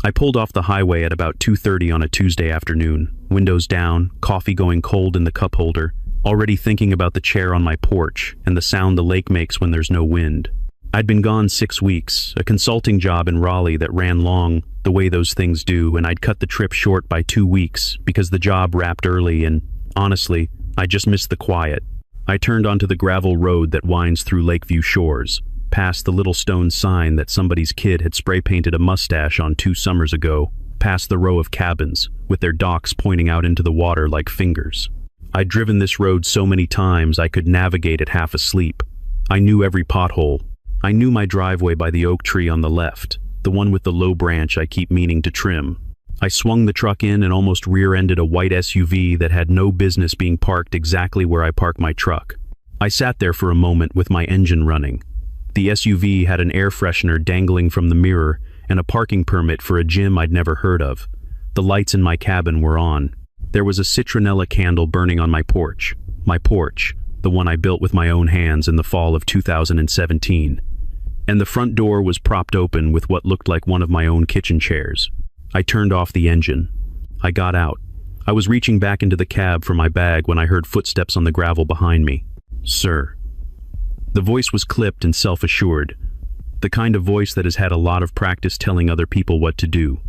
I pulled off the highway at about 2:30 on a Tuesday afternoon, windows down, coffee going cold in the cup holder, already thinking about the chair on my porch and the sound the lake makes when there's no wind. I'd been gone 6 weeks, a consulting job in Raleigh that ran long, the way those things do, and I'd cut the trip short by 2 weeks because the job wrapped early and, honestly, I just missed the quiet. I turned onto the gravel road that winds through Lakeview Shores, past the little stone sign that somebody's kid had spray-painted a mustache on 2 summers ago, past the row of cabins, with their docks pointing out into the water like fingers. I'd driven this road so many times I could navigate it half asleep. I knew every pothole. I knew my driveway by the oak tree on the left, the one with the low branch I keep meaning to trim. I swung the truck in and almost rear-ended a white SUV that had no business being parked exactly where I park my truck. I sat there for a moment with my engine running. The SUV had an air freshener dangling from the mirror and a parking permit for a gym I'd never heard of. The lights in my cabin were on. There was a citronella candle burning on my porch, the one I built with my own hands in the fall of 2017. And the front door was propped open with what looked like one of my own kitchen chairs. I turned off the engine. I got out. I was reaching back into the cab for my bag when I heard footsteps on the gravel behind me. "Sir." The voice was clipped and self-assured, the kind of voice that has had a lot of practice telling other people what to do.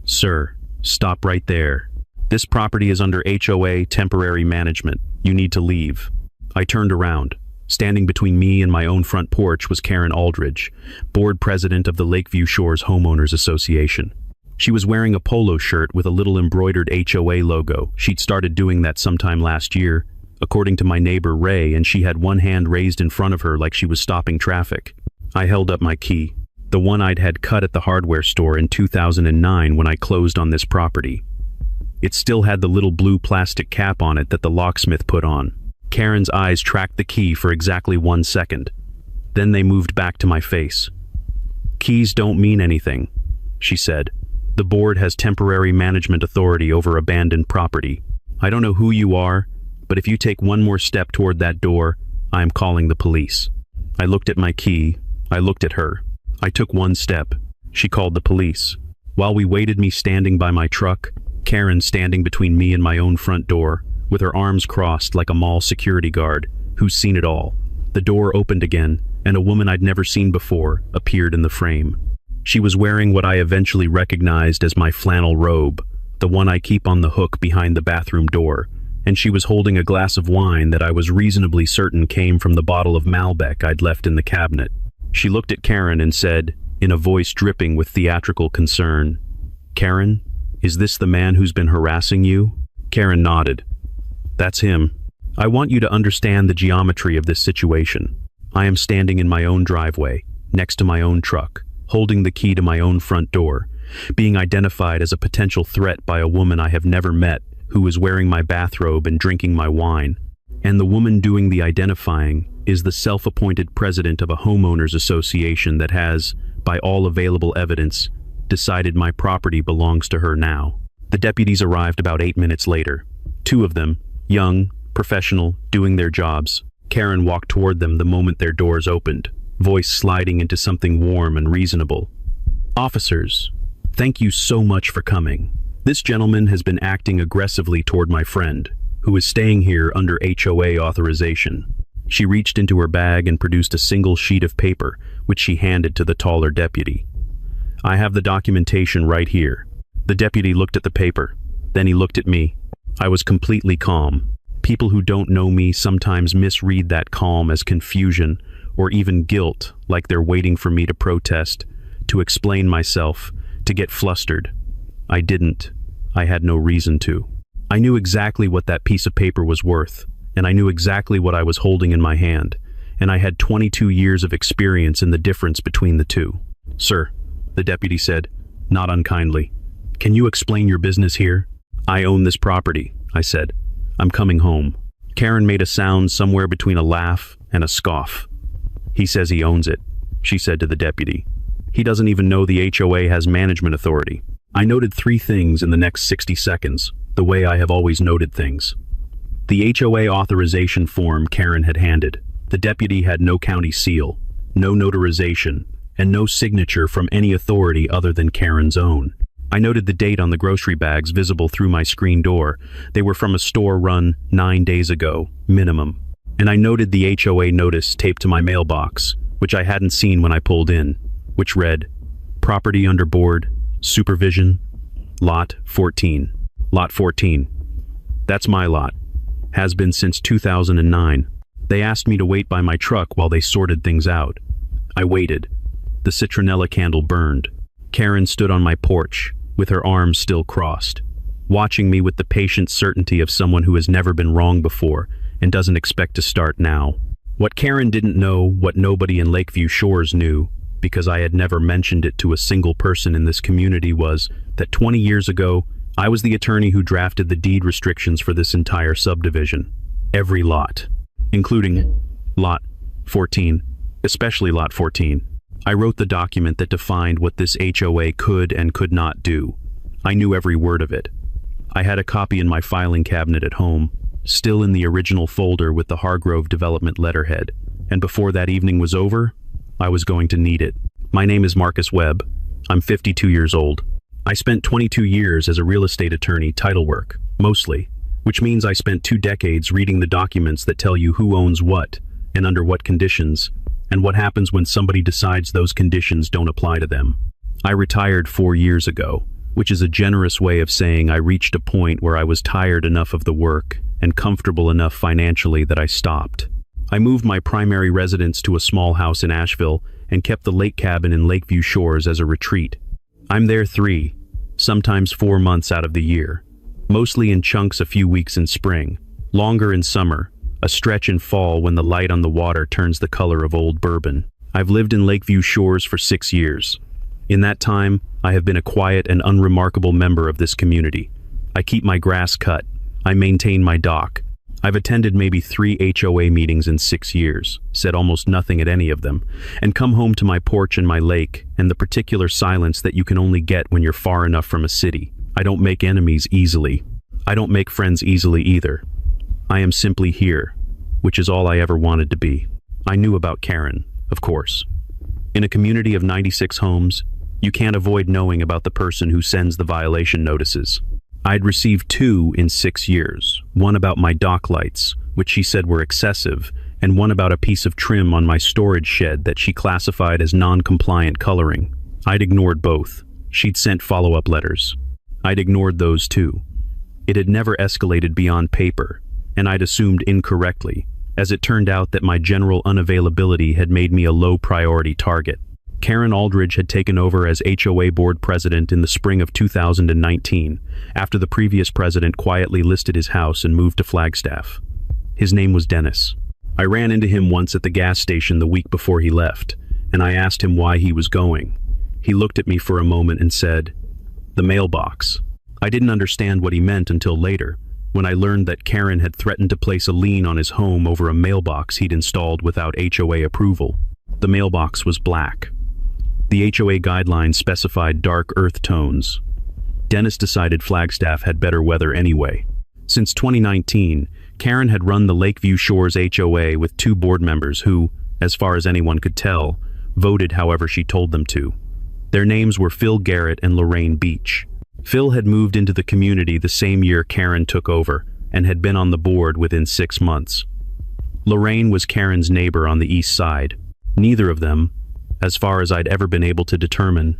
"Sir, stop right there. This property is under HOA temporary management. You need to leave." I turned around. Standing between me and my own front porch was Karen Aldridge, board president of the Lakeview Shores Homeowners Association. She was wearing a polo shirt with a little embroidered HOA logo. She'd started doing that sometime last year, according to my neighbor Ray, and she had one hand raised in front of her like she was stopping traffic. I held up my key, the one I'd had cut at the hardware store in 2009 when I closed on this property. It still had the little blue plastic cap on it that the locksmith put on. Karen's eyes tracked the key for exactly 1 second. Then they moved back to my face. "Keys don't mean anything," she said. "The board has temporary management authority over abandoned property. I don't know who you are, but if you take one more step toward that door, I am calling the police." I looked at my key. I looked at her. I took one step. She called the police. While we waited, me standing by my truck, Karen standing between me and my own front door, with her arms crossed like a mall security guard who's seen it all. The door opened again, and a woman I'd never seen before appeared in the frame. She was wearing what I eventually recognized as my flannel robe, the one I keep on the hook behind the bathroom door, and she was holding a glass of wine that I was reasonably certain came from the bottle of Malbec I'd left in the cabinet. She looked at Karen and said, in a voice dripping with theatrical concern, "Karen, is this the man who's been harassing you?" Karen nodded. "That's him. I want you to understand the geometry of this situation. I am standing in my own driveway, next to my own truck, holding the key to my own front door, being identified as a potential threat by a woman I have never met who is wearing my bathrobe and drinking my wine. And the woman doing the identifying is the self-appointed president of a homeowners association that has, by all available evidence, decided my property belongs to her now." The deputies arrived about 8 minutes later. 2 of them, young, professional, doing their jobs. Karen walked toward them the moment their doors opened, voice sliding into something warm and reasonable. "Officers, thank you so much for coming. This gentleman has been acting aggressively toward my friend, who is staying here under HOA authorization." She reached into her bag and produced a single sheet of paper, which she handed to the taller deputy. "I have the documentation right here." The deputy looked at the paper. Then he looked at me. I was completely calm. People who don't know me sometimes misread that calm as confusion or even guilt, like they're waiting for me to protest, to explain myself, to get flustered. I didn't. I had no reason to. I knew exactly what that piece of paper was worth, and I knew exactly what I was holding in my hand, and I had 22 years of experience in the difference between the two. "Sir," the deputy said, not unkindly, "can you explain your business here?" "I own this property," I said. "I'm coming home." Karen made a sound somewhere between a laugh and a scoff. "He says he owns it," she said to the deputy. "He doesn't even know the HOA has management authority." I noted 3 things in the next 60 seconds, the way I have always noted things. The HOA authorization form Karen had handed. The deputy had no county seal, no notarization, and no signature from any authority other than Karen's own. I noted the date on the grocery bags visible through my screen door. They were from a store run 9 days ago, minimum. And I noted the HOA notice taped to my mailbox, which I hadn't seen when I pulled in, which read, Property under board, supervision, Lot 14. Lot 14. That's my lot. Has been since 2009. They asked me to wait by my truck while they sorted things out. I waited. The citronella candle burned. Karen stood on my porch, with her arms still crossed, watching me with the patient certainty of someone who has never been wrong before and doesn't expect to start now. What Karen didn't know, what nobody in Lakeview Shores knew, because I had never mentioned it to a single person in this community, was that 20 years ago, I was the attorney who drafted the deed restrictions for this entire subdivision. Every lot, including Lot 14, especially Lot 14. I wrote the document that defined what this HOA could and could not do. I knew every word of it. I had a copy in my filing cabinet at home, still in the original folder with the Hargrove Development letterhead, and before that evening was over, I was going to need it. My name is Marcus Webb. I'm 52 years old. I spent 22 years as a real estate attorney, title work, mostly, which means I spent 2 decades reading the documents that tell you who owns what, and under what conditions, and what happens when somebody decides those conditions don't apply to them. I retired 4 years ago, which is a generous way of saying I reached a point where I was tired enough of the work and comfortable enough financially that I stopped. I moved my primary residence to a small house in Asheville and kept the lake cabin in Lakeview Shores as a retreat. I'm there 3, sometimes 4 months out of the year, mostly in chunks a few weeks in spring, longer in summer, a stretch in fall when the light on the water turns the color of old bourbon. I've lived in Lakeview Shores for 6 years. In that time, I have been a quiet and unremarkable member of this community. I keep my grass cut. I maintain my dock. I've attended maybe 3 HOA meetings in 6 years, said almost nothing at any of them, and come home to my porch and my lake and the particular silence that you can only get when you're far enough from a city. I don't make enemies easily. I don't make friends easily either. I am simply here, which is all I ever wanted to be. I knew about Karen, of course. In a community of 96 homes, you can't avoid knowing about the person who sends the violation notices. I'd received 2 in 6 years, one about my dock lights, which she said were excessive, and one about a piece of trim on my storage shed that she classified as non-compliant coloring. I'd ignored both. She'd sent follow-up letters. I'd ignored those too. It had never escalated beyond paper, and I'd assumed incorrectly, as it turned out that my general unavailability had made me a low-priority target. Karen Aldridge had taken over as HOA board president in the spring of 2019, after the previous president quietly listed his house and moved to Flagstaff. His name was Dennis. I ran into him once at the gas station the week before he left, and I asked him why he was going. He looked at me for a moment and said, "The mailbox." I didn't understand what he meant until later, when I learned that Karen had threatened to place a lien on his home over a mailbox he'd installed without HOA approval. The mailbox was black. The HOA guidelines specified dark earth tones. Dennis decided Flagstaff had better weather anyway. Since 2019, Karen had run the Lakeview Shores HOA with 2 board members who, as far as anyone could tell, voted however she told them to. Their names were Phil Garrett and Lorraine Beach. Phil had moved into the community the same year Karen took over and had been on the board within 6 months. Lorraine was Karen's neighbor on the east side. Neither of them, as far as I'd ever been able to determine,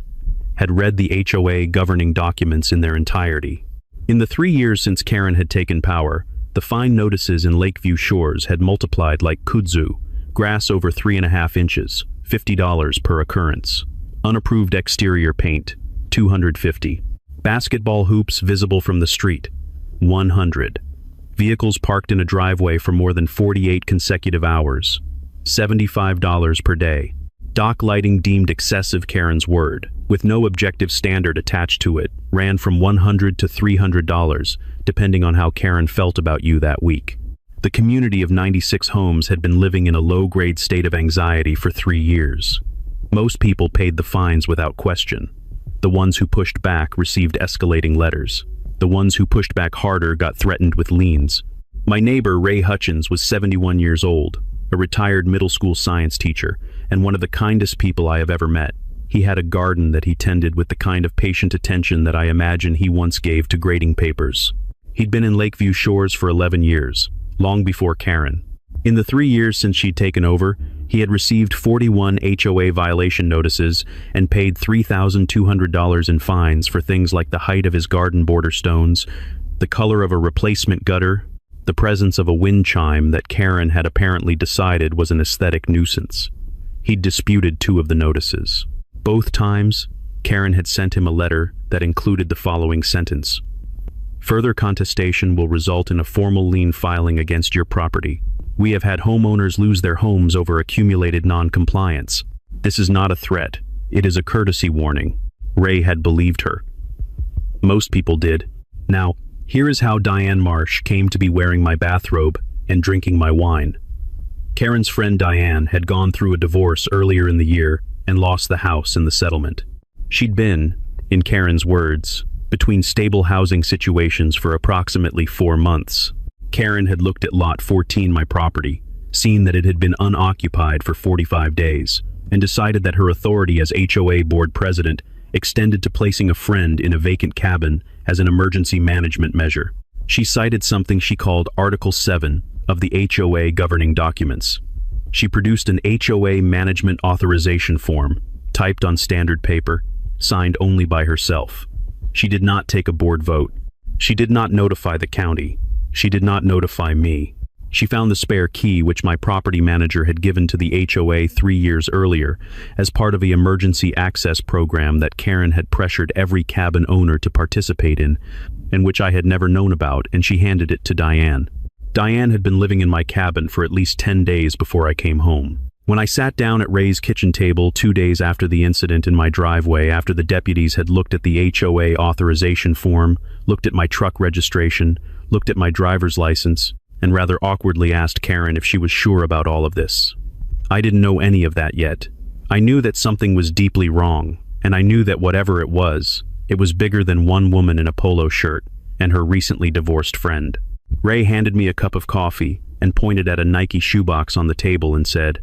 had read the HOA governing documents in their entirety. In the 3 years since Karen had taken power, the fine notices in Lakeview Shores had multiplied like kudzu, grass over 3.5 inches, $50 per occurrence. Unapproved exterior paint, $250. Basketball hoops visible from the street, $100. Vehicles parked in a driveway for more than 48 consecutive hours, $75 per day. Dock lighting deemed excessive, Karen's word, with no objective standard attached to it, ran from $100 to $300, depending on how Karen felt about you that week. The community of 96 homes had been living in a low-grade state of anxiety for 3 years. Most people paid the fines without question. The ones who pushed back received escalating letters. The ones who pushed back harder got threatened with liens. My neighbor, Ray Hutchins, was 71 years old, a retired middle school science teacher, and one of the kindest people I have ever met. He had a garden that he tended with the kind of patient attention that I imagine he once gave to grading papers. He'd been in Lakeview Shores for 11 years, long before Karen. In the 3 years since she'd taken over, he had received 41 HOA violation notices and paid $3,200 in fines for things like the height of his garden border stones, the color of a replacement gutter, the presence of a wind chime that Karen had apparently decided was an aesthetic nuisance. He'd disputed 2 of the notices. Both times, Karen had sent him a letter that included the following sentence: "Further contestation will result in a formal lien filing against your property. We have had homeowners lose their homes over accumulated non-compliance. This is not a threat. It is a courtesy warning." Ray had believed her. Most people did. Now, here is how Diane Marsh came to be wearing my bathrobe and drinking my wine. Karen's friend Diane had gone through a divorce earlier in the year and lost the house in the settlement. She'd been, in Karen's words, between stable housing situations for approximately 4 months. Karen had looked at Lot 14, my property, seen that it had been unoccupied for 45 days, and decided that her authority as HOA board president extended to placing a friend in a vacant cabin as an emergency management measure. She cited something she called Article 7 of the HOA governing documents. She produced an HOA management authorization form, typed on standard paper, signed only by herself. She did not take a board vote. She did not notify the county. She did not notify me. She found the spare key which my property manager had given to the HOA 3 years earlier as part of the emergency access program that Karen had pressured every cabin owner to participate in, and which I had never known about, and she handed it to Diane. Diane had been living in my cabin for at least 10 days before I came home. When I sat down at Ray's kitchen table 2 days after the incident in my driveway, after the deputies had looked at the HOA authorization form, looked at my truck registration, looked at my driver's license, and rather awkwardly asked Karen if she was sure about all of this. I didn't know any of that yet. I knew that something was deeply wrong, and I knew that whatever it was bigger than one woman in a polo shirt and her recently divorced friend. Ray handed me a cup of coffee and pointed at a Nike shoebox on the table and said,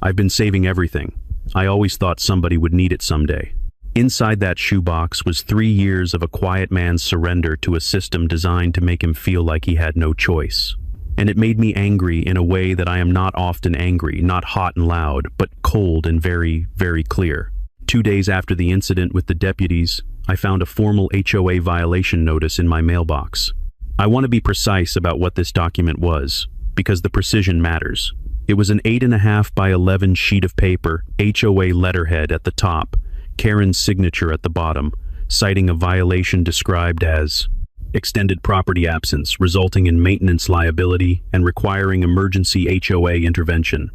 "I've been saving everything. I always thought somebody would need it someday." Inside that shoebox was 3 years of a quiet man's surrender to a system designed to make him feel like he had no choice. And it made me angry in a way that I am not often angry, not hot and loud, but cold and very, very clear. 2 days after the incident with the deputies, I found a formal HOA violation notice in my mailbox. I want to be precise about what this document was, because the precision matters. It was an 8.5 by 11 sheet of paper, HOA letterhead at the top, Karen's signature at the bottom, citing a violation described as extended property absence resulting in maintenance liability and requiring emergency HOA intervention.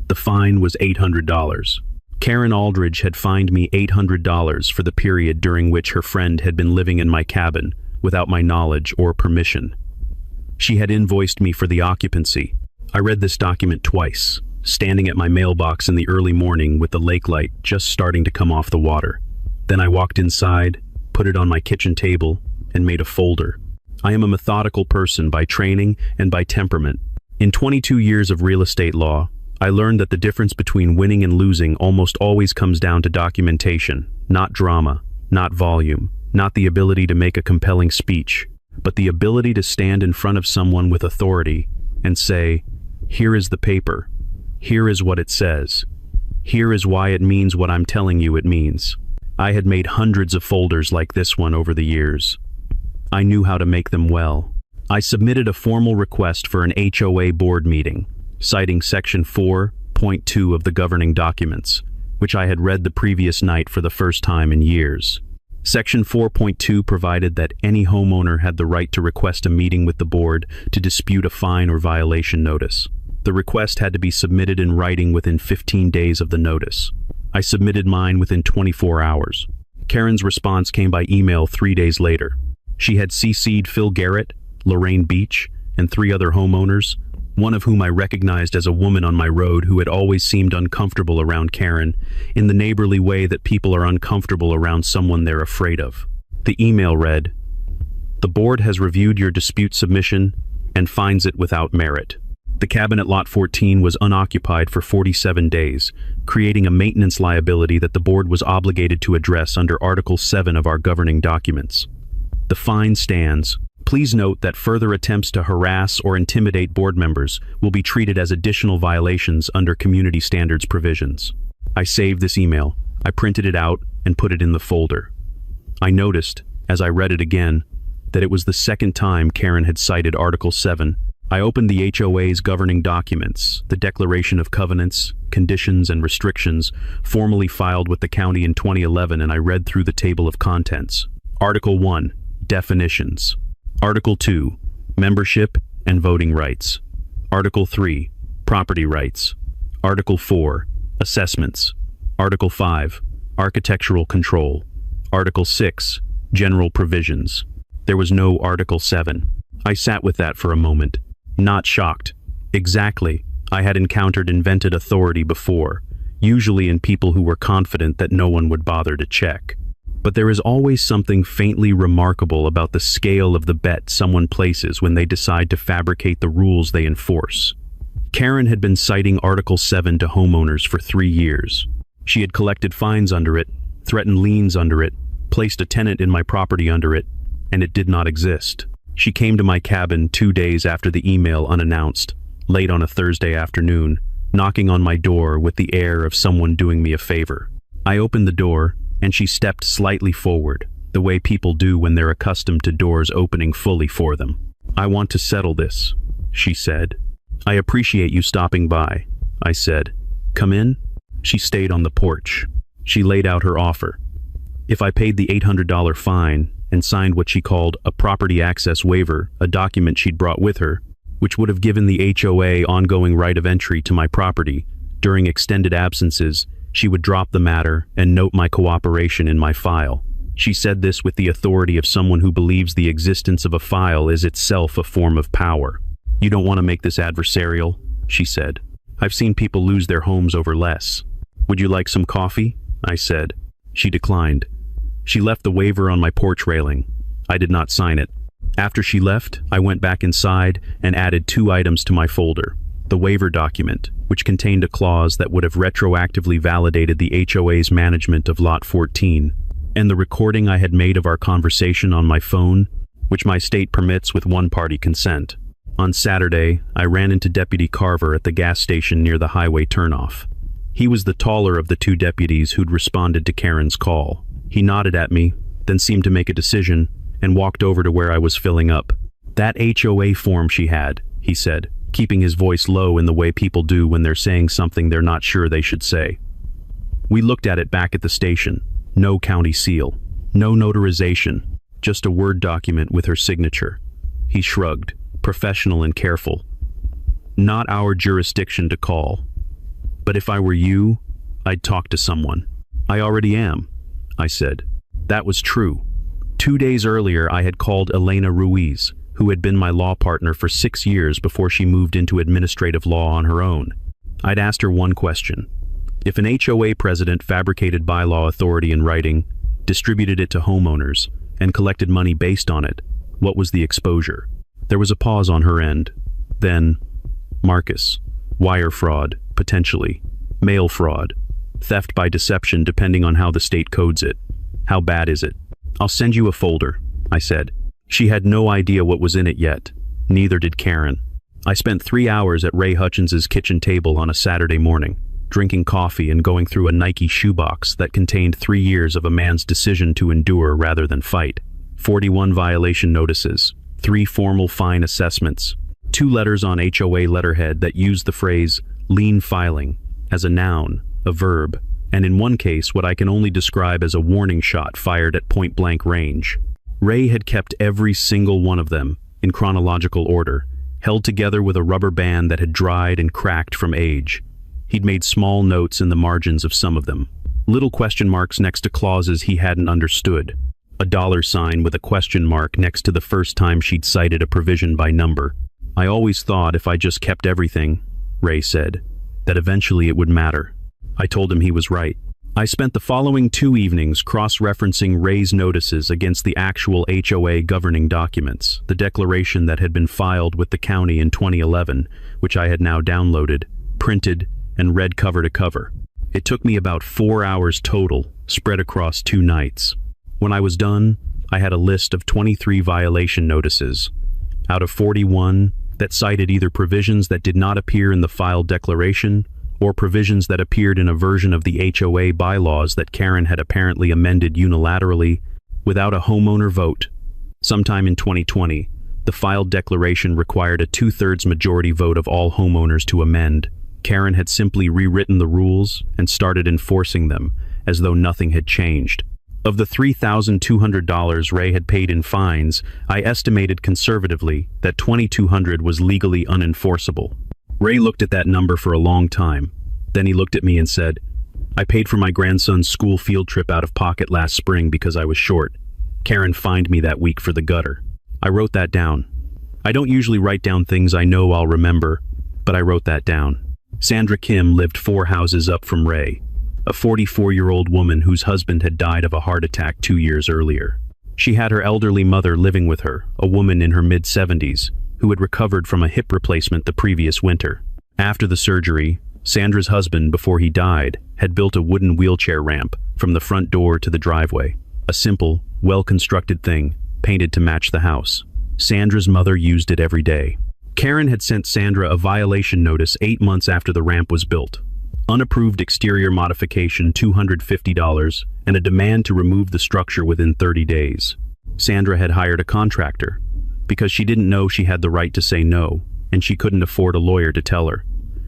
The fine was $800. Karen Aldridge had fined me $800 for the period during which her friend had been living in my cabin without my knowledge or permission. She had invoiced me for the occupancy. I read this document twice, standing at my mailbox in the early morning with the lake light just starting to come off the water. Then I walked inside, put it on my kitchen table, and made a folder. I am a methodical person by training and by temperament. In 22 years of real estate law, I learned that the difference between winning and losing almost always comes down to documentation, not drama, not volume, not the ability to make a compelling speech, but the ability to stand in front of someone with authority and say, "Here is the paper. Here is what it says. Here is why it means what I'm telling you it means." I had made hundreds of folders like this one over the years. I knew how to make them well. I submitted a formal request for an HOA board meeting, citing Section 4.2 of the governing documents, which I had read the previous night for the first time in years. Section 4.2 provided that any homeowner had the right to request a meeting with the board to dispute a fine or violation notice. The request had to be submitted in writing within 15 days of the notice. I submitted mine within 24 hours. Karen's response came by email 3 days later. She had CC'd Phil Garrett, Lorraine Beach, and 3 other homeowners, one of whom I recognized as a woman on my road who had always seemed uncomfortable around Karen, in the neighborly way that people are uncomfortable around someone they're afraid of. The email read, "The board has reviewed your dispute submission and finds it without merit. The cabin at Lot 14 was unoccupied for 47 days, creating a maintenance liability that the board was obligated to address under Article 7 of our governing documents. The fine stands. Please note that further attempts to harass or intimidate board members will be treated as additional violations under community standards provisions. I saved this email. I printed it out and put it in the folder. I noticed, as I read it again, that it was the second time Karen had cited Article 7. I opened the HOA's governing documents, the Declaration of Covenants, Conditions, and Restrictions, formally filed with the county in 2011, and I read through the table of contents. Article 1, Definitions. Article 2, Membership and Voting Rights. Article 3, Property Rights. Article 4, Assessments. Article 5, Architectural Control. Article 6, General Provisions. There was no Article 7. I sat with that for a moment, not shocked. Exactly. I had encountered invented authority before, usually in people who were confident that no one would bother to check. But there is always something faintly remarkable about the scale of the bet someone places when they decide to fabricate the rules they enforce. Karen had been citing Article 7 to homeowners for 3 years. She had collected fines under it, threatened liens under it, placed a tenant in my property under it, and it did not exist. She came to my cabin 2 days after the email unannounced, late on a Thursday afternoon, knocking on my door with the air of someone doing me a favor. I opened the door, and she stepped slightly forward, the way people do when they're accustomed to doors opening fully for them. "I want to settle this," she said. "I appreciate you stopping by," I said. "Come in?" She stayed on the porch. She laid out her offer. If I paid the $800 fine and signed what she called a property access waiver, a document she'd brought with her, which would have given the HOA ongoing right of entry to my property during extended absences, she would drop the matter and note my cooperation in my file. She said this with the authority of someone who believes the existence of a file is itself a form of power. "You don't want to make this adversarial," she said. "I've seen people lose their homes over less." "Would you like some coffee?" I said. She declined. She left the waiver on my porch railing. I did not sign it. After she left, I went back inside and added 2 items to my folder. The waiver document, which contained a clause that would have retroactively validated the HOA's management of Lot 14, and the recording I had made of our conversation on my phone, which my state permits with one-party consent. On Saturday, I ran into Deputy Carver at the gas station near the highway turnoff. He was the taller of the 2 deputies who'd responded to Karen's call. He nodded at me, then seemed to make a decision, and walked over to where I was filling up. "That HOA form she had," he said, keeping his voice low in the way people do when they're saying something they're not sure they should say. We looked at it back at the station. No county seal. No notarization. Just a Word document with her signature. He shrugged, professional and careful. "Not our jurisdiction to call. But if I were you, I'd talk to someone." "I already am," I said. That was true. 2 days earlier, I had called Elena Ruiz, who had been my law partner for 6 years before she moved into administrative law on her own. I'd asked her one question. If an HOA president fabricated bylaw authority in writing, distributed it to homeowners, and collected money based on it, what was the exposure? There was a pause on her end. Then, Marcus. Wire fraud, potentially. Mail fraud. Theft by deception depending on how the state codes it. How bad is it? "I'll send you a folder," I said. She had no idea what was in it yet. Neither did Karen. I spent 3 hours at Ray Hutchins's kitchen table on a Saturday morning, drinking coffee and going through a Nike shoebox that contained 3 years of a man's decision to endure rather than fight. 41 violation notices, 3 formal fine assessments, 2 letters on HOA letterhead that used the phrase lien filing as a noun, a verb, and in one case what I can only describe as a warning shot fired at point-blank range. Ray had kept every single one of them, in chronological order, held together with a rubber band that had dried and cracked from age. He'd made small notes in the margins of some of them, little question marks next to clauses he hadn't understood, a $sign with a question mark next to the first time she'd cited a provision by number. "I always thought if I just kept everything," Ray said, "that eventually it would matter." I told him he was right. I spent the following 2 evenings cross-referencing Ray's notices against the actual HOA governing documents, the declaration that had been filed with the county in 2011, which I had now downloaded, printed, and read cover to cover. It took me about 4 hours total, spread across 2 nights. When I was done, I had a list of 23 violation notices. Out of 41, that cited either provisions that did not appear in the filed declaration or provisions that appeared in a version of the HOA bylaws that Karen had apparently amended unilaterally without a homeowner vote. Sometime in 2020, the filed declaration required a 2/3 majority vote of all homeowners to amend. Karen had simply rewritten the rules and started enforcing them as though nothing had changed. Of the $3,200 Ray had paid in fines, I estimated conservatively that $2,200 was legally unenforceable. Ray looked at that number for a long time. Then he looked at me and said, "I paid for my grandson's school field trip out of pocket last spring because I was short. Karen fined me that week for the gutter." I wrote that down. I don't usually write down things I know I'll remember, but I wrote that down. Sandra Kim lived 4 houses up from Ray, a 44-year-old woman whose husband had died of a heart attack 2 years earlier. She had her elderly mother living with her, a woman in her mid-70s, who had recovered from a hip replacement the previous winter. After the surgery, Sandra's husband, before he died, had built a wooden wheelchair ramp from the front door to the driveway. A simple, well-constructed thing, painted to match the house. Sandra's mother used it every day. Karen had sent Sandra a violation notice 8 months after the ramp was built. Unapproved exterior modification $250, and a demand to remove the structure within 30 days. Sandra had hired a contractor because she didn't know she had the right to say no, and she couldn't afford a lawyer to tell her.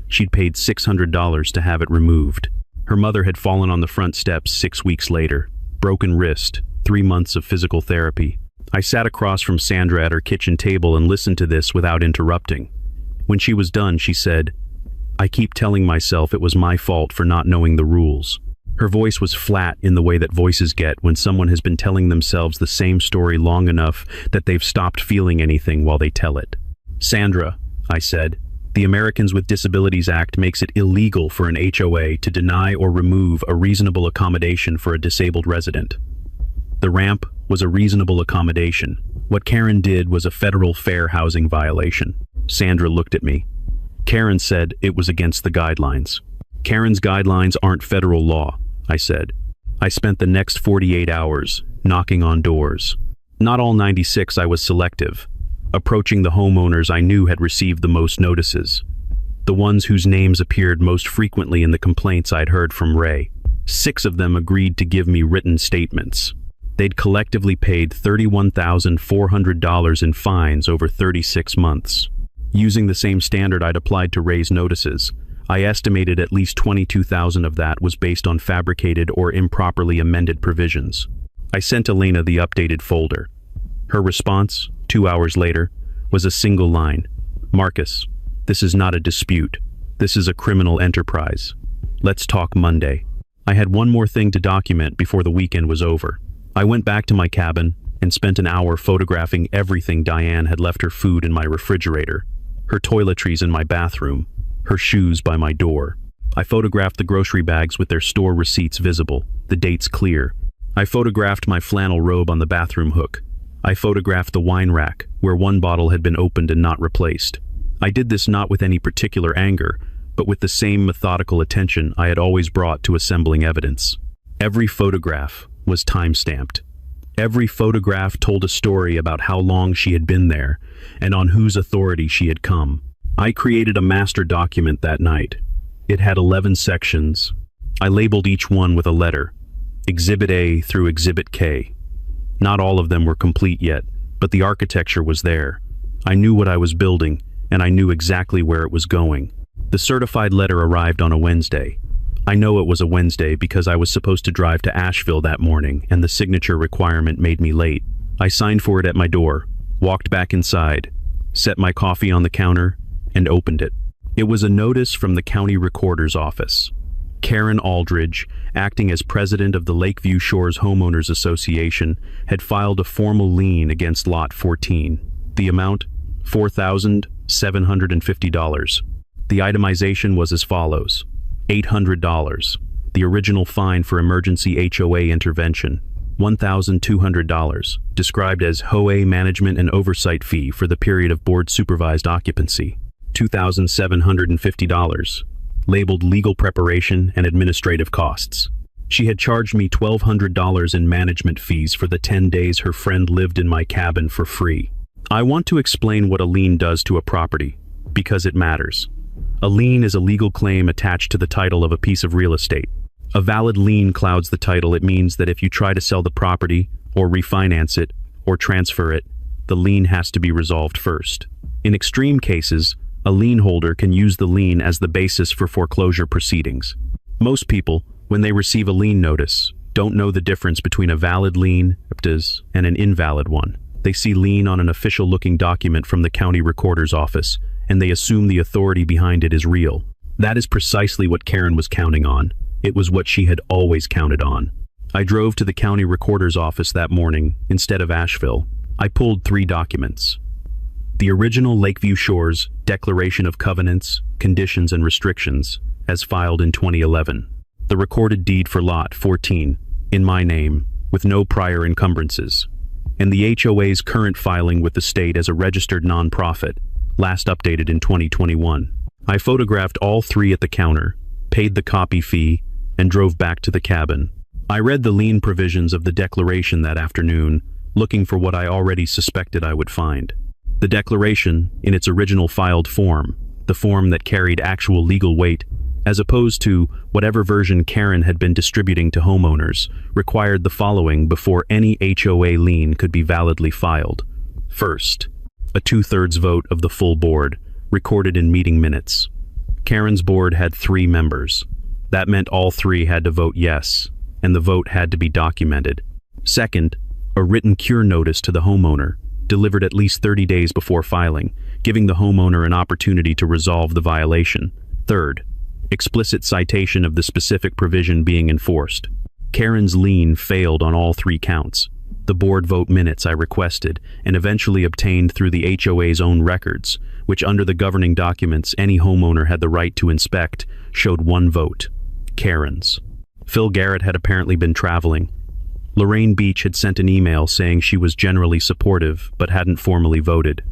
She'd paid $600 to have it removed. Her mother had fallen on the front steps 6 weeks later, broken wrist, 3 months of physical therapy. I sat across from Sandra at her kitchen table and listened to this without interrupting. When she was done, she said, "I keep telling myself it was my fault for not knowing the rules." Her voice was flat in the way that voices get when someone has been telling themselves the same story long enough that they've stopped feeling anything while they tell it. "Sandra," I said, "the Americans with Disabilities Act makes it illegal for an HOA to deny or remove a reasonable accommodation for a disabled resident. The ramp was a reasonable accommodation. What Karen did was a federal fair housing violation." Sandra looked at me. Karen said it was against the guidelines. "Karen's guidelines aren't federal law," I said. I spent the next 48 hours knocking on doors. Not all 96, I was selective, approaching the homeowners I knew had received the most notices, the ones whose names appeared most frequently in the complaints I'd heard from Ray. 6 of them agreed to give me written statements. They'd collectively paid $31,400 in fines over 36 months. Using the same standard I'd applied to Ray's notices, I estimated at least $22,000 of that was based on fabricated or improperly amended provisions. I sent Elena the updated folder. Her response, 2 hours later, was a single line. "Marcus, this is not a dispute. This is a criminal enterprise. Let's talk Monday." I had one more thing to document before the weekend was over. I went back to my cabin and spent an hour photographing everything Diane had left: her food in my refrigerator, her toiletries in my bathroom, her shoes by my door. I photographed the grocery bags with their store receipts visible, the dates clear. I photographed my flannel robe on the bathroom hook. I photographed the wine rack, where one bottle had been opened and not replaced. I did this not with any particular anger, but with the same methodical attention I had always brought to assembling evidence. Every photograph was time-stamped. Every photograph told a story about how long she had been there and on whose authority she had come. I created a master document that night. It had 11 sections. I labeled each one with a letter, Exhibit A through Exhibit K. Not all of them were complete yet, but the architecture was there. I knew what I was building, and I knew exactly where it was going. The certified letter arrived on a Wednesday. I know it was a Wednesday because I was supposed to drive to Asheville that morning, and the signature requirement made me late. I signed for it at my door, walked back inside, set my coffee on the counter, and opened it. It was a notice from the county recorder's office. Karen Aldridge, acting as president of the Lakeview Shores Homeowners Association, had filed a formal lien against Lot 14. The amount? $4,750. The itemization was as follows: $800. The original fine for emergency HOA intervention, $1,200, described as HOA management and oversight fee for the period of board-supervised occupancy, $2,750, labeled legal preparation and administrative costs. She had charged me $1,200 in management fees for the 10 days her friend lived in my cabin for free. I want to explain what a lien does to a property, because it matters. A lien is a legal claim attached to the title of a piece of real estate. A valid lien clouds the title. It means that if you try to sell the property, or refinance it, or transfer it, the lien has to be resolved first. In extreme cases, a lien holder can use the lien as the basis for foreclosure proceedings. Most people, when they receive a lien notice, don't know the difference between a valid lien and an invalid one. They see lien on an official-looking document from the county recorder's office, and they assume the authority behind it is real. That is precisely what Karen was counting on. It was what she had always counted on. I drove to the county recorder's office that morning instead of Asheville. I pulled 3 documents. The original Lakeview Shores Declaration of Covenants, Conditions and Restrictions, as filed in 2011. The recorded deed for Lot 14, in my name, with no prior encumbrances. And the HOA's current filing with the state as a registered nonprofit, last updated in 2021. I photographed all 3 at the counter, paid the copy fee, and drove back to the cabin. I read the lien provisions of the declaration that afternoon, looking for what I already suspected I would find. The declaration, in its original filed form, the form that carried actual legal weight, as opposed to whatever version Karen had been distributing to homeowners, required the following before any HOA lien could be validly filed. First, a 2/3 vote of the full board, recorded in meeting minutes. Karen's board had 3 members. That meant all 3 had to vote yes, and the vote had to be documented. Second, a written cure notice to the homeowner, delivered at least 30 days before filing, giving the homeowner an opportunity to resolve the violation. Third, explicit citation of the specific provision being enforced. Karen's lien failed on all 3 counts. The board vote minutes I requested and eventually obtained through the HOA's own records, which under the governing documents any homeowner had the right to inspect, showed 1 vote. Karen's. Phil Garrett had apparently been traveling. Lorraine Beach had sent an email saying she was generally supportive but hadn't formally voted.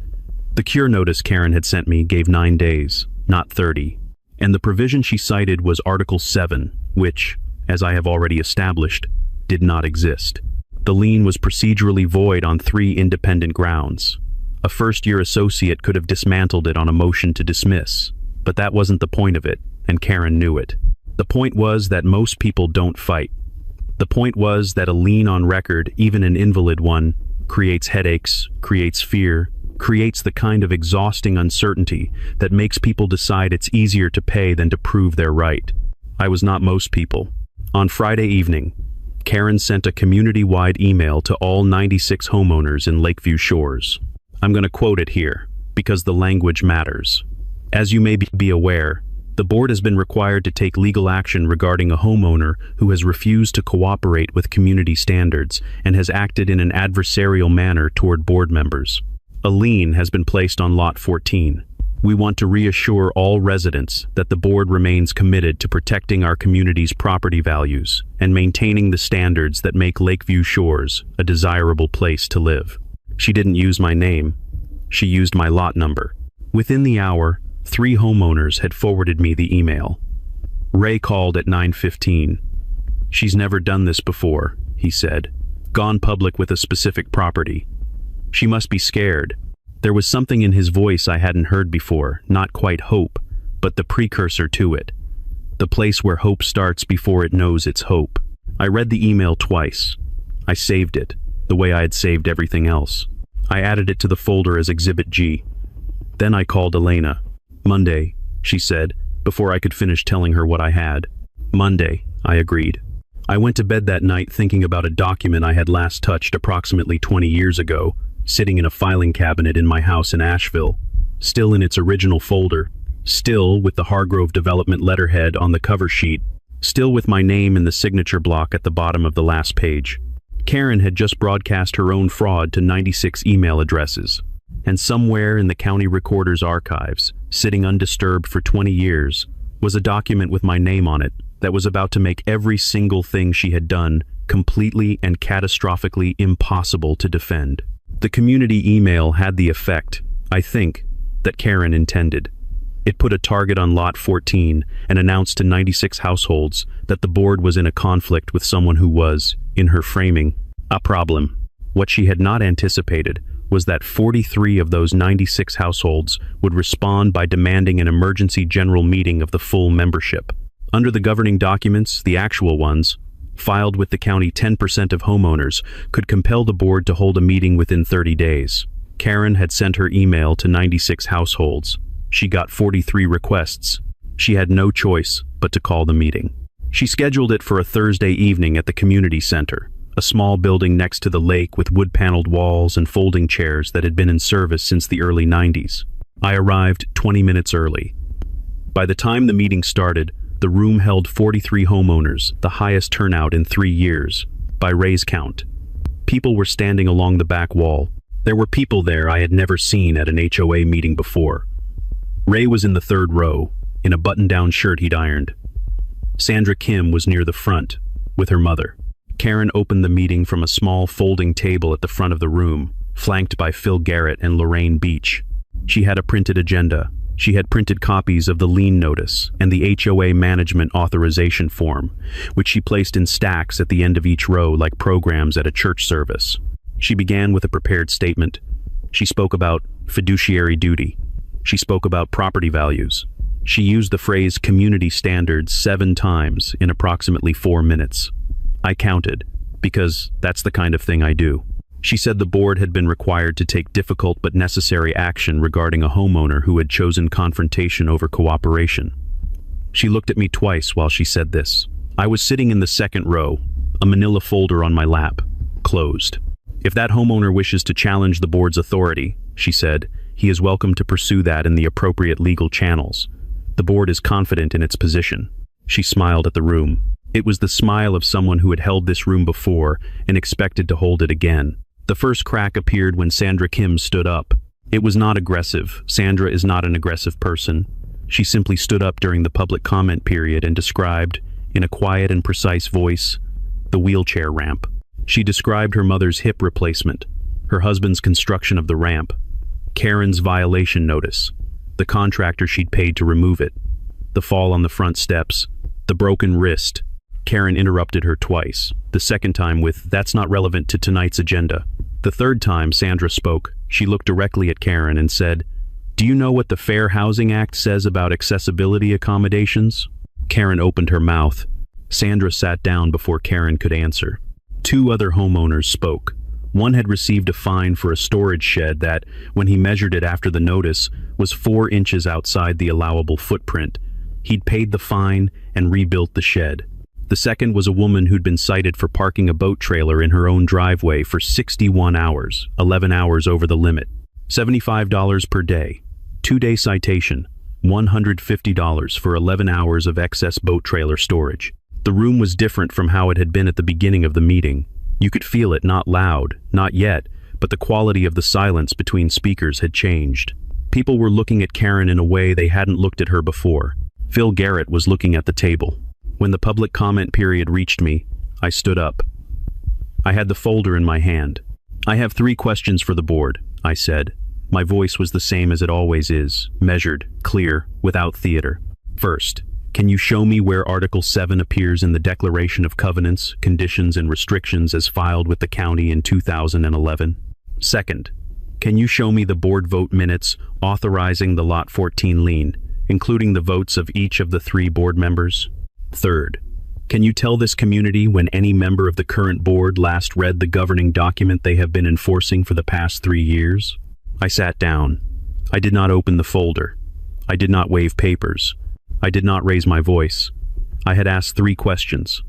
The cure notice Karen had sent me gave 9 days, not 30. And the provision she cited was Article 7, which, as I have already established, did not exist. The lien was procedurally void on 3 independent grounds. A first-year associate could have dismantled it on a motion to dismiss, but that wasn't the point of it, and Karen knew it. The point was that most people don't fight. The point was that a lien on record, even an invalid one, creates headaches, creates fear, creates the kind of exhausting uncertainty that makes people decide it's easier to pay than to prove they're right. I was not most people. On Friday evening, Karen sent a community-wide email to all 96 homeowners in Lakeview Shores. I'm going to quote it here, because the language matters. As you may be aware, the board has been required to take legal action regarding a homeowner who has refused to cooperate with community standards and has acted in an adversarial manner toward board members. A lien has been placed on Lot 14. We want to reassure all residents that the board remains committed to protecting our community's property values and maintaining the standards that make Lakeview Shores a desirable place to live. She didn't use my name. She used my lot number. Within the hour, 3 homeowners had forwarded me the email. Ray called at 9:15. She's never done this before, he said. Gone public with a specific property. She must be scared. There was something in his voice I hadn't heard before, not quite hope, but the precursor to it. The place where hope starts before it knows it's hope. I read the email twice. I saved it, the way I had saved everything else. I added it to the folder as Exhibit G. Then I called Elena. Monday, she said, before I could finish telling her what I had. Monday, I agreed. I went to bed that night thinking about a document I had last touched approximately 20 years ago, sitting in a filing cabinet in my house in Asheville, still in its original folder, still with the Hargrove Development letterhead on the cover sheet, still with my name in the signature block at the bottom of the last page. Karen had just broadcast her own fraud to 96 email addresses, and somewhere in the county recorder's archives, sitting undisturbed for 20 years, was a document with my name on it that was about to make every single thing she had done completely and catastrophically impossible to defend. The community email had the effect, I think, that Karen intended. It put a target on Lot 14 and announced to 96 households that the board was in a conflict with someone who was, in her framing, a problem. What she had not anticipated was that 43 of those 96 households would respond by demanding an emergency general meeting of the full membership. Under the governing documents, the actual ones, filed with the county, 10% of homeowners could compel the board to hold a meeting within 30 days. Karen had sent her email to 96 households. She got 43 requests. She had no choice but to call the meeting. She scheduled it for a Thursday evening at the community center, a small building next to the lake with wood-paneled walls and folding chairs that had been in service since the early 90s. I arrived 20 minutes early. By the time the meeting started, the room held 43 homeowners, the highest turnout in 3 years, by Ray's count. People were standing along the back wall. There were people there I had never seen at an HOA meeting before. Ray was in the third row, in a button-down shirt he'd ironed. Sandra Kim was near the front, with her mother. Karen opened the meeting from a small folding table at the front of the room, flanked by Phil Garrett and Lorraine Beach. She had a printed agenda. She had printed copies of the lien notice and the HOA management authorization form, which she placed in stacks at the end of each row like programs at a church service. She began with a prepared statement. She spoke about fiduciary duty. She spoke about property values. She used the phrase community standards 7 times in approximately 4 minutes. I counted, because that's the kind of thing I do. She said the board had been required to take difficult but necessary action regarding a homeowner who had chosen confrontation over cooperation. She looked at me twice while she said this. I was sitting in the second row, a manila folder on my lap, closed. If that homeowner wishes to challenge the board's authority, she said, he is welcome to pursue that in the appropriate legal channels. The board is confident in its position. She smiled at the room. It was the smile of someone who had held this room before and expected to hold it again. The first crack appeared when Sandra Kim stood up. It was not aggressive. Sandra is not an aggressive person. She simply stood up during the public comment period and described, in a quiet and precise voice, the wheelchair ramp. She described her mother's hip replacement, her husband's construction of the ramp, Karen's violation notice, the contractor she'd paid to remove it, the fall on the front steps, the broken wrist. Karen interrupted her twice, the second time with, "That's not relevant to tonight's agenda." The third time Sandra spoke, she looked directly at Karen and said, "Do you know what the Fair Housing Act says about accessibility accommodations?" Karen opened her mouth. Sandra sat down before Karen could answer. 2 other homeowners spoke. One had received a fine for a storage shed that, when he measured it after the notice, was 4 inches outside the allowable footprint. He'd paid the fine and rebuilt the shed. The second was a woman who'd been cited for parking a boat trailer in her own driveway for 61 hours, 11 hours over the limit. $75 per day. 2-day citation. $150 for 11 hours of excess boat trailer storage. The room was different from how it had been at the beginning of the meeting. You could feel it, not loud, not yet, but the quality of the silence between speakers had changed. People were looking at Karen in a way they hadn't looked at her before. Phil Garrett was looking at the table. When the public comment period reached me, I stood up. I had the folder in my hand. "I have 3 questions for the board," I said. My voice was the same as it always is, measured, clear, without theater. "First, can you show me where Article 7 appears in the Declaration of Covenants, Conditions, and Restrictions as filed with the county in 2011? Second, can you show me the board vote minutes authorizing the Lot 14 lien, including the votes of each of the 3 board members? Third, can you tell this community when any member of the current board last read the governing document they have been enforcing for the past 3 years? I sat down. I did not open the folder. I did not wave papers. I did not raise my voice. I had asked 3 questions.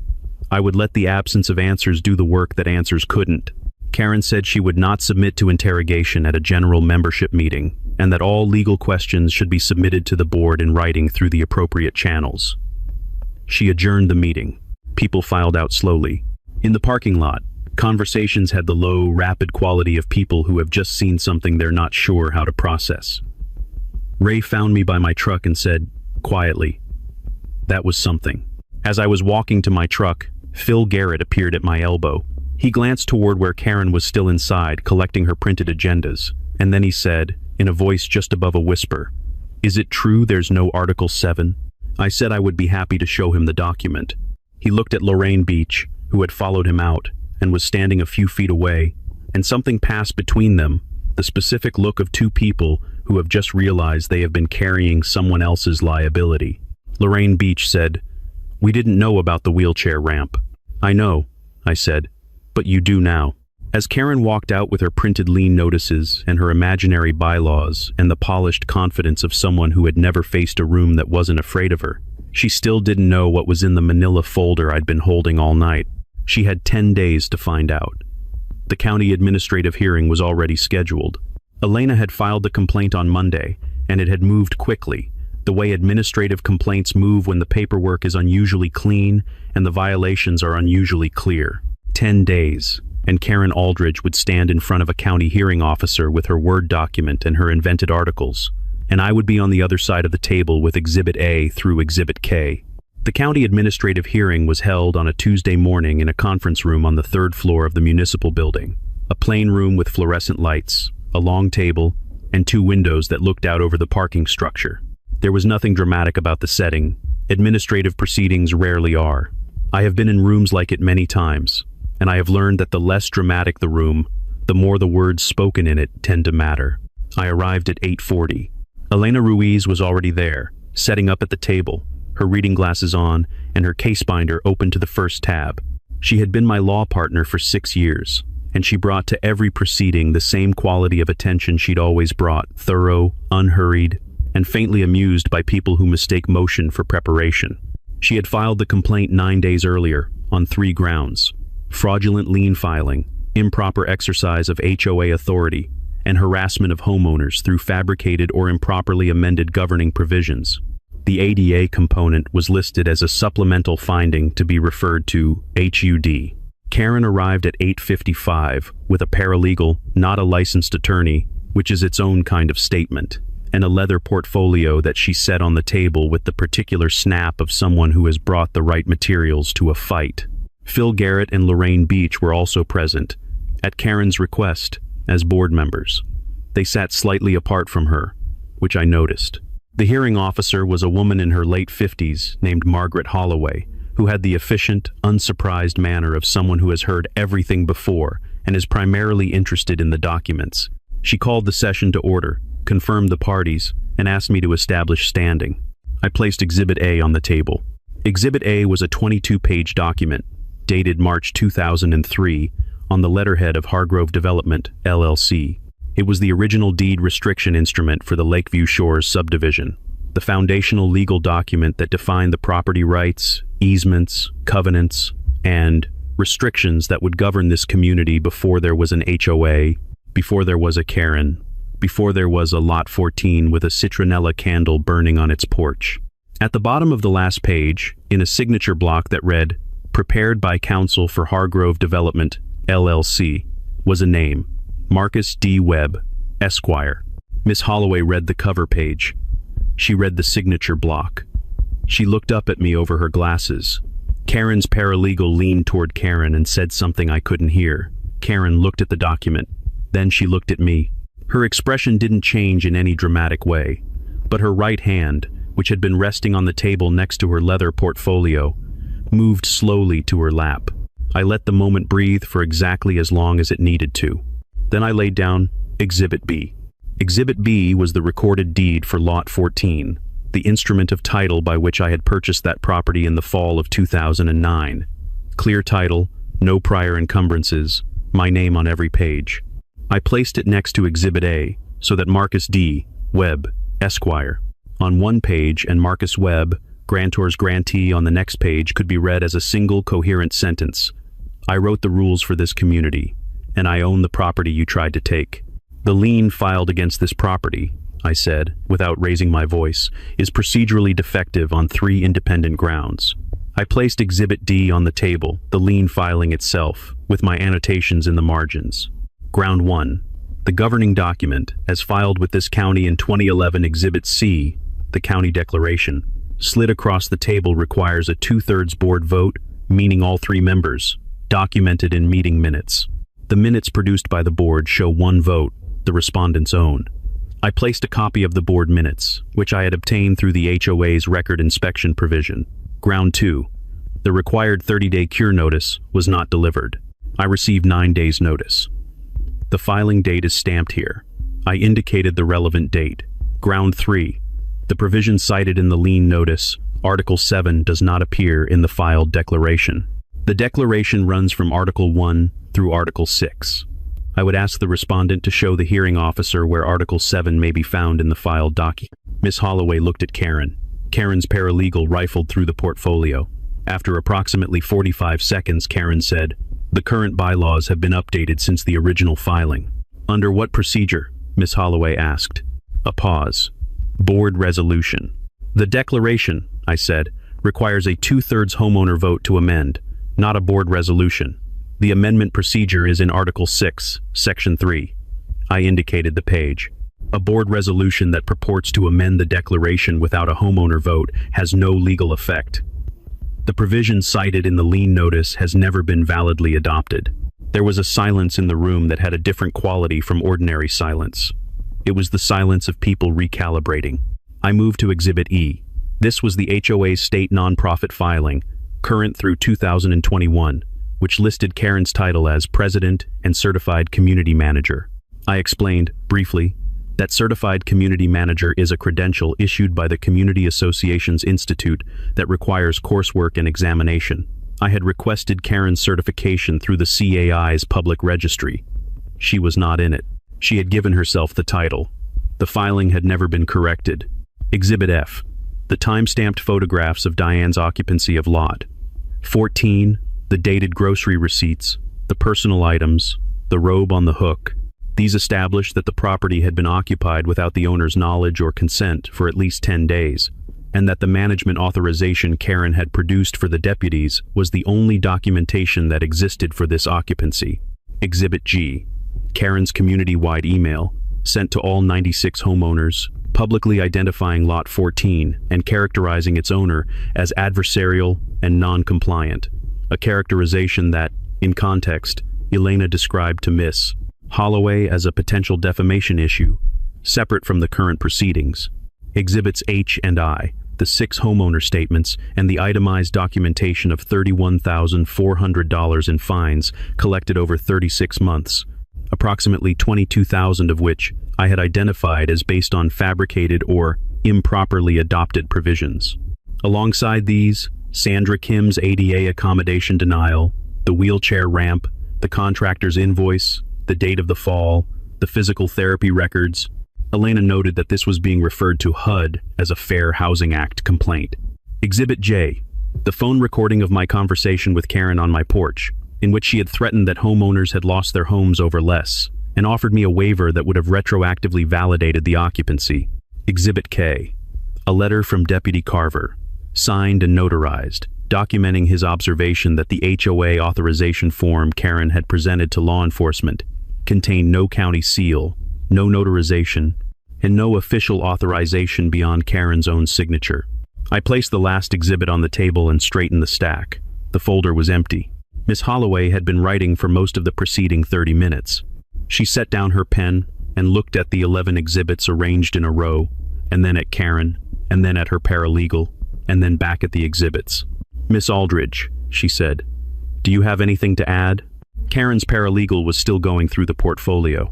I would let the absence of answers do the work that answers couldn't. Karen said she would not submit to interrogation at a general membership meeting, and that all legal questions should be submitted to the board in writing through the appropriate channels. She adjourned the meeting. People filed out slowly. In the parking lot, conversations had the low, rapid quality of people who have just seen something they're not sure how to process. Ray found me by my truck and said, quietly, "That was something." As I was walking to my truck, Phil Garrett appeared at my elbow. He glanced toward where Karen was still inside, collecting her printed agendas, and then he said, in a voice just above a whisper, "Is it true there's no Article 7? I said I would be happy to show him the document. He looked at Lorraine Beach, who had followed him out, and was standing a few feet away, and something passed between them, the specific look of two people who have just realized they have been carrying someone else's liability. Lorraine Beach said, "We didn't know about the wheelchair ramp." "I know," I said, "but you do now." As Karen walked out with her printed lien notices and her imaginary bylaws and the polished confidence of someone who had never faced a room that wasn't afraid of her, she still didn't know what was in the manila folder I'd been holding all night. She had 10 days to find out. The county administrative hearing was already scheduled. Elena had filed the complaint on Monday, and it had moved quickly, the way administrative complaints move when the paperwork is unusually clean and the violations are unusually clear. 10 days, and Karen Aldridge would stand in front of a county hearing officer with her Word document and her invented articles, and I would be on the other side of the table with Exhibit A through Exhibit K. The county administrative hearing was held on a Tuesday morning in a conference room on the 3rd floor of the municipal building, a plain room with fluorescent lights, a long table, and 2 windows that looked out over the parking structure. There was nothing dramatic about the setting. Administrative proceedings rarely are. I have been in rooms like it many times, and I have learned that the less dramatic the room, the more the words spoken in it tend to matter. I arrived at 8:40. Elena Ruiz was already there, setting up at the table, her reading glasses on and her case binder open to the first tab. She had been my law partner for 6 years, and she brought to every proceeding the same quality of attention she'd always brought, thorough, unhurried, and faintly amused by people who mistake motion for preparation. She had filed the complaint 9 days earlier, on 3 grounds: fraudulent lien filing, improper exercise of HOA authority, and harassment of homeowners through fabricated or improperly amended governing provisions. The ADA component was listed as a supplemental finding to be referred to HUD. Karen arrived at 8:55 with a paralegal, not a licensed attorney, which is its own kind of statement, and a leather portfolio that she set on the table with the particular snap of someone who has brought the right materials to a fight. Phil Garrett and Lorraine Beach were also present, at Karen's request, as board members. They sat slightly apart from her, which I noticed. The hearing officer was a woman in her late 50s named Margaret Holloway, who had the efficient, unsurprised manner of someone who has heard everything before and is primarily interested in the documents. She called the session to order, confirmed the parties, and asked me to establish standing. I placed Exhibit A on the table. Exhibit A was a 22-page document, dated March 2003, on the letterhead of Hargrove Development, LLC. It was the original deed restriction instrument for the Lakeview Shores subdivision, the foundational legal document that defined the property rights, easements, covenants, and restrictions that would govern this community before there was an HOA, before there was a Karen, before there was a Lot 14 with a citronella candle burning on its porch. At the bottom of the last page, in a signature block that read, "Prepared by Counsel for Hargrove Development, LLC," was a name, Marcus D. Webb, Esquire. Miss Holloway read the cover page. She read the signature block. She looked up at me over her glasses. Karen's paralegal leaned toward Karen and said something I couldn't hear. Karen looked at the document. Then she looked at me. Her expression didn't change in any dramatic way, but her right hand, which had been resting on the table next to her leather portfolio, moved slowly to her lap. I let the moment breathe for exactly as long as it needed to. Then I laid down Exhibit B. Exhibit B was the recorded deed for Lot 14, the instrument of title by which I had purchased that property in the fall of 2009. Clear title, no prior encumbrances, my name on every page. I placed it next to Exhibit A so that Marcus D. Webb, Esquire, on one page and Marcus Webb, grantor's grantee, on the next page could be read as a single coherent sentence. I wrote the rules for this community, and I own the property you tried to take. The lien filed against this property, I said, without raising my voice, is procedurally defective on 3 independent grounds. I placed Exhibit D on the table, the lien filing itself, with my annotations in the margins. Ground 1. The governing document, as filed with this county in 2011, Exhibit C, the county declaration, slid across the table requires a 2/3 board vote, meaning all 3 members, documented in meeting minutes. The minutes produced by the board show 1 vote, the respondent's own. I placed a copy of the board minutes, which I had obtained through the HOA's record inspection provision. Ground 2. The required 30-day cure notice was not delivered. I received 9 days' notice. The filing date is stamped here. I indicated the relevant date. Ground 3. The provision cited in the lien notice, Article 7, does not appear in the filed declaration. The declaration runs from Article 1 through Article 6. I would ask the respondent to show the hearing officer where Article 7 may be found in the filed document. Ms. Holloway looked at Karen. Karen's paralegal rifled through the portfolio. After approximately 45 seconds, Karen said, "The current bylaws have been updated since the original filing." "Under what procedure?" Ms. Holloway asked. A pause. "Board resolution." "The declaration," I said, "requires a 2/3 homeowner vote to amend, not a board resolution. The amendment procedure is in Article 6, Section 3. I indicated the page. A board resolution that purports to amend the declaration without a homeowner vote has no legal effect. The provision cited in the lien notice has never been validly adopted. There was a silence in the room that had a different quality from ordinary silence. It was the silence of people recalibrating. I moved to Exhibit E. This was the HOA's state nonprofit filing, current through 2021, which listed Karen's title as President and Certified Community Manager. I explained, briefly, that Certified Community Manager is a credential issued by the Community Associations Institute that requires coursework and examination. I had requested Karen's certification through the CAI's public registry. She was not in it. She had given herself the title. The filing had never been corrected. Exhibit F. The time-stamped photographs of Diane's occupancy of Lot 14, the dated grocery receipts, the personal items, the robe on the hook. These established that the property had been occupied without the owner's knowledge or consent for at least 10 days, and that the management authorization Karen had produced for the deputies was the only documentation that existed for this occupancy. Exhibit G. Karen's community-wide email, sent to all 96 homeowners, publicly identifying Lot 14 and characterizing its owner as adversarial and non-compliant, a characterization that, in context, Elena described to Ms. Holloway as a potential defamation issue, separate from the current proceedings. Exhibits H and I, the 6 homeowner statements, and the itemized documentation of $31,400 in fines collected over 36 months, approximately 22,000 of which I had identified as based on fabricated or improperly adopted provisions. Alongside these, Sandra Kim's ADA accommodation denial, the wheelchair ramp, the contractor's invoice, the date of the fall, the physical therapy records. Elena noted that this was being referred to HUD as a Fair Housing Act complaint. Exhibit J. The phone recording of my conversation with Karen on my porch, in which she had threatened that homeowners had lost their homes over less, and offered me a waiver that would have retroactively validated the occupancy. Exhibit K. A letter from Deputy Carver, signed and notarized, documenting his observation that the HOA authorization form Karen had presented to law enforcement contained no county seal, no notarization, and no official authorization beyond Karen's own signature. I placed the last exhibit on the table and straightened the stack. The folder was empty. Miss Holloway had been writing for most of the preceding 30 minutes. She set down her pen and looked at the 11 exhibits arranged in a row, and then at Karen, and then at her paralegal, and then back at the exhibits. "Miss Aldridge," she said, "do you have anything to add?" Karen's paralegal was still going through the portfolio.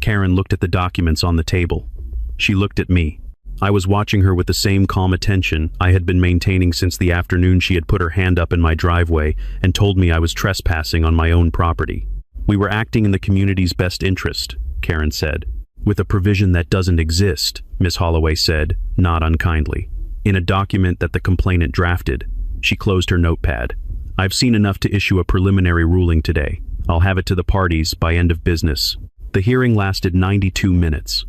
Karen looked at the documents on the table. She looked at me. I was watching her with the same calm attention I had been maintaining since the afternoon she had put her hand up in my driveway and told me I was trespassing on my own property. "We were acting in the community's best interest," Karen said. "With a provision that doesn't exist," Miss Holloway said, not unkindly. "In a document that the complainant drafted." She closed her notepad. "I've seen enough to issue a preliminary ruling today. I'll have it to the parties by end of business." The hearing lasted 92 minutes.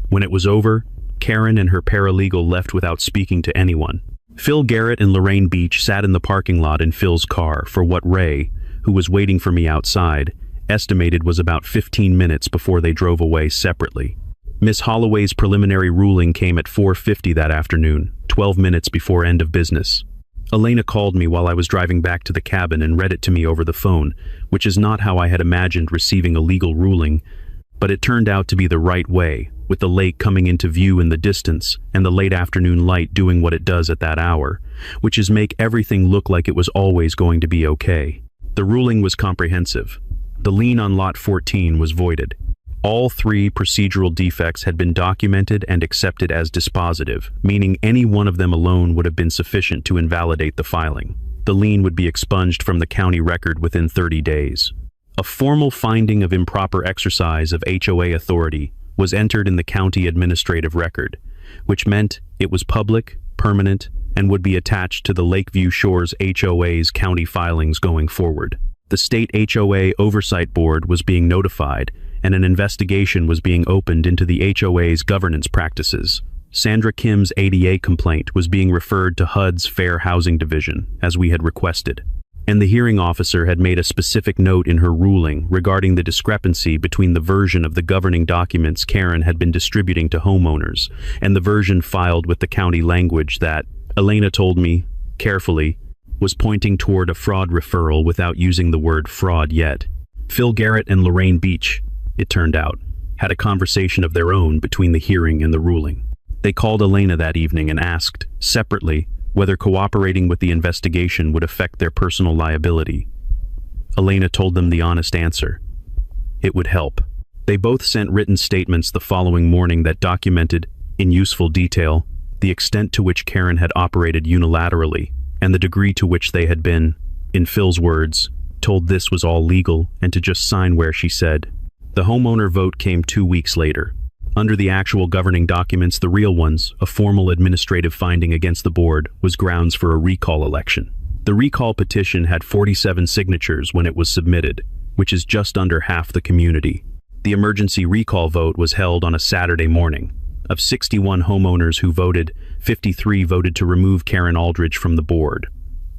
When it was over, Karen and her paralegal left without speaking to anyone. Phil Garrett and Lorraine Beach sat in the parking lot in Phil's car for what Ray, who was waiting for me outside, estimated was about 15 minutes before they drove away separately. Miss Holloway's preliminary ruling came at 4:50 that afternoon, 12 minutes before end of business. Elena called me while I was driving back to the cabin and read it to me over the phone, which is not how I had imagined receiving a legal ruling, but it turned out to be the right way, with the lake coming into view in the distance and the late afternoon light doing what it does at that hour, which is make everything look like it was always going to be okay. The ruling was comprehensive. The lien on Lot 14 was voided. All 3 procedural defects had been documented and accepted as dispositive, meaning any one of them alone would have been sufficient to invalidate the filing. The lien would be expunged from the county record within 30 days. A formal finding of improper exercise of HOA authority was entered in the county administrative record, which meant it was public, permanent, and would be attached to the Lakeview Shores HOA's county filings going forward. The state HOA Oversight Board was being notified, and an investigation was being opened into the HOA's governance practices. Sandra Kim's ADA complaint was being referred to HUD's Fair Housing Division, as we had requested. And the hearing officer had made a specific note in her ruling regarding the discrepancy between the version of the governing documents Karen had been distributing to homeowners and the version filed with the county language that, Elena told me, carefully, was pointing toward a fraud referral without using the word fraud yet. Phil Garrett and Lorraine Beach, it turned out, had a conversation of their own between the hearing and the ruling. They called Elena that evening and asked, separately, whether cooperating with the investigation would affect their personal liability. Elena told them the honest answer. It would help. They both sent written statements the following morning that documented, in useful detail, the extent to which Karen had operated unilaterally and the degree to which they had been, in Phil's words, told this was all legal and to just sign where she said. The homeowner vote came 2 weeks later. Under the actual governing documents, the real ones, a formal administrative finding against the board, was grounds for a recall election. The recall petition had 47 signatures when it was submitted, which is just under half the community. The emergency recall vote was held on a Saturday morning. Of 61 homeowners who voted, 53 voted to remove Karen Aldridge from the board.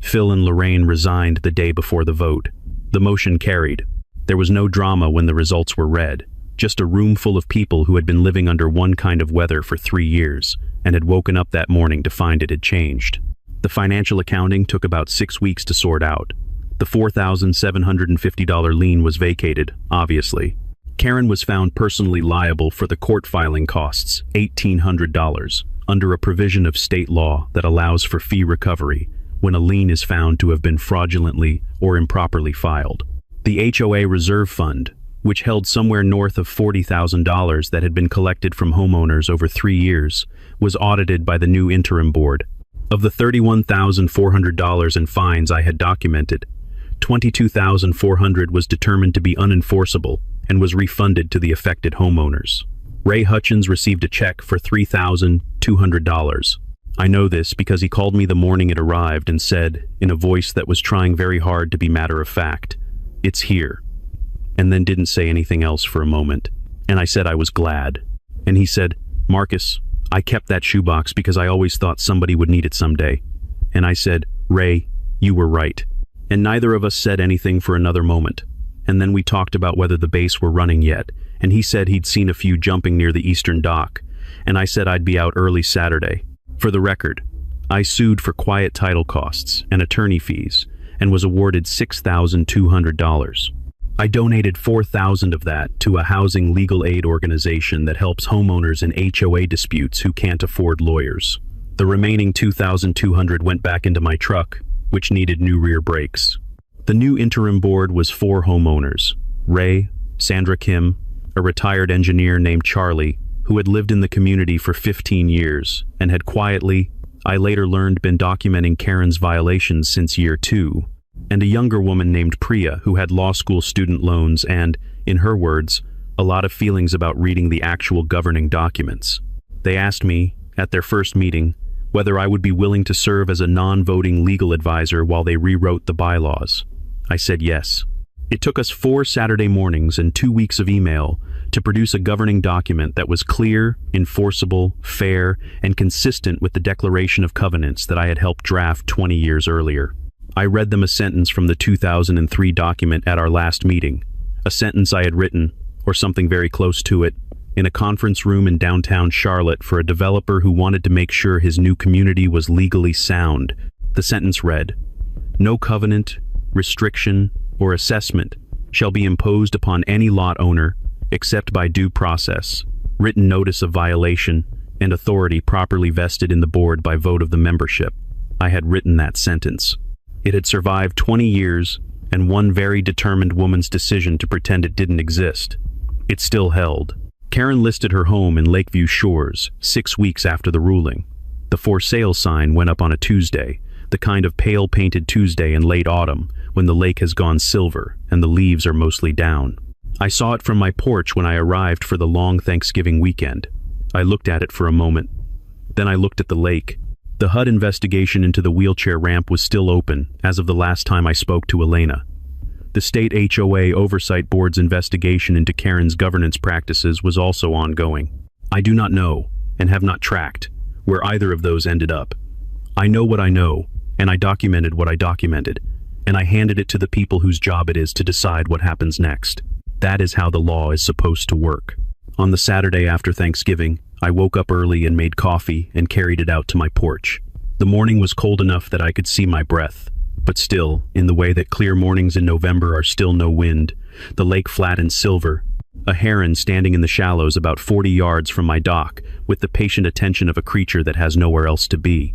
Phil and Lorraine resigned the day before the vote. The motion carried. There was no drama when the results were read. Just a room full of people who had been living under one kind of weather for 3 years and had woken up that morning to find it had changed. The financial accounting took about 6 weeks to sort out. The $4,750 lien was vacated, obviously. Karen was found personally liable for the court filing costs, $1,800, under a provision of state law that allows for fee recovery when a lien is found to have been fraudulently or improperly filed. The HOA Reserve Fund, which held somewhere north of $40,000 that had been collected from homeowners over 3 years, was audited by the new interim board. Of the $31,400 in fines I had documented, $22,400 was determined to be unenforceable and was refunded to the affected homeowners. Ray Hutchins received a check for $3,200. I know this because he called me the morning it arrived and said, in a voice that was trying very hard to be matter-of-fact, "It's here," and then didn't say anything else for a moment. And I said I was glad. And he said, "Marcus, I kept that shoebox because I always thought somebody would need it someday." And I said, "Ray, you were right." And neither of us said anything for another moment. And then we talked about whether the base were running yet, and he said he'd seen a few jumping near the eastern dock, and I said I'd be out early Saturday. For the record, I sued for quiet title costs and attorney fees, and was awarded $6,200. I donated $4,000 of that to a housing legal aid organization that helps homeowners in HOA disputes who can't afford lawyers. The remaining $2,200 went back into my truck, which needed new rear brakes. The new interim board was 4 homeowners: Ray, Sandra Kim, a retired engineer named Charlie, who had lived in the community for 15 years and had quietly, I later learned, been documenting Karen's violations since year 2, and a younger woman named Priya who had law school student loans and, in her words, a lot of feelings about reading the actual governing documents. They asked me, at their first meeting, whether I would be willing to serve as a non-voting legal advisor while they rewrote the bylaws. I said yes. It took us 4 Saturday mornings and 2 weeks of email to produce a governing document that was clear, enforceable, fair, and consistent with the Declaration of Covenants that I had helped draft 20 years earlier. I read them a sentence from the 2003 document at our last meeting, a sentence I had written, or something very close to it, in a conference room in downtown Charlotte for a developer who wanted to make sure his new community was legally sound. The sentence read, "No covenant, restriction, or assessment shall be imposed upon any lot owner except by due process, written notice of violation, and authority properly vested in the board by vote of the membership." I had written that sentence. It had survived 20 years and one very determined woman's decision to pretend it didn't exist. It still held. Karen listed her home in Lakeview Shores 6 weeks after the ruling. The for sale sign went up on a Tuesday, the kind of pale painted Tuesday in late autumn when the lake has gone silver and the leaves are mostly down. I saw it from my porch when I arrived for the long Thanksgiving weekend. I looked at it for a moment. Then I looked at the lake. The HUD investigation into the wheelchair ramp was still open as of the last time I spoke to Elena. The state HOA Oversight Board's investigation into Karen's governance practices was also ongoing. I do not know, and have not tracked, where either of those ended up. I know what I know, and I documented what I documented, and I handed it to the people whose job it is to decide what happens next. That is how the law is supposed to work. On the Saturday after Thanksgiving, I woke up early and made coffee and carried it out to my porch. The morning was cold enough that I could see my breath, but still, in the way that clear mornings in November are still no wind, the lake flat and silver, a heron standing in the shallows about 40 yards from my dock with the patient attention of a creature that has nowhere else to be.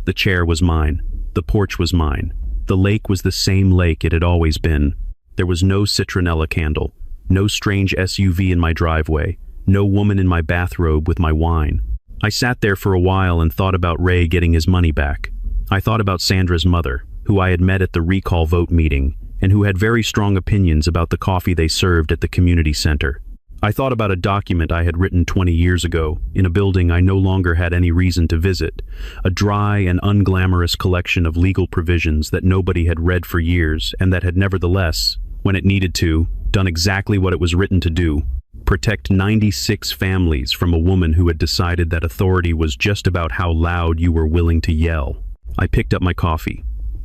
The chair was mine. The porch was mine. The lake was the same lake it had always been. There was no citronella candle, no strange SUV in my driveway, no woman in my bathrobe with my wine. I sat there for a while and thought about Ray getting his money back. I thought about Sandra's mother, who I had met at the recall vote meeting, and who had very strong opinions about the coffee they served at the community center. I thought about a document I had written 20 years ago, in a building I no longer had any reason to visit, a dry and unglamorous collection of legal provisions that nobody had read for years and that had nevertheless, when it needed to, done exactly what it was written to do: protect 96 families from a woman who had decided that authority was just about how loud you were willing to yell. I picked up my coffee.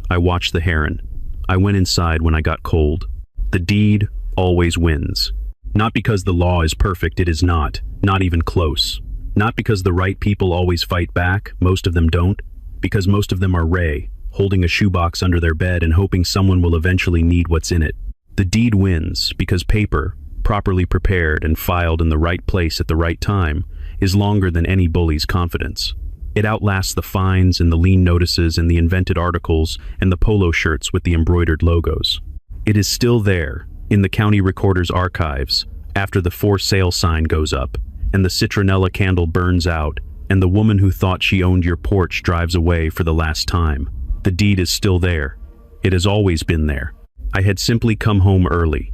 I watched the heron. I went inside when I got cold. The deed always wins. Not because the law is perfect, it is not even close. Not because the right people always fight back, most of them don't. Because most of them are Ray, holding a shoebox under their bed and hoping someone will eventually need what's in it. The deed wins because paper, properly prepared and filed in the right place at the right time, is longer than any bully's confidence. It outlasts the fines and the lien notices and the invented articles and the polo shirts with the embroidered logos. It is still there, in the county recorder's archives, after the for sale sign goes up, and the citronella candle burns out, and the woman who thought she owned your porch drives away for the last time. The deed is still there. It has always been there. I had simply come home early,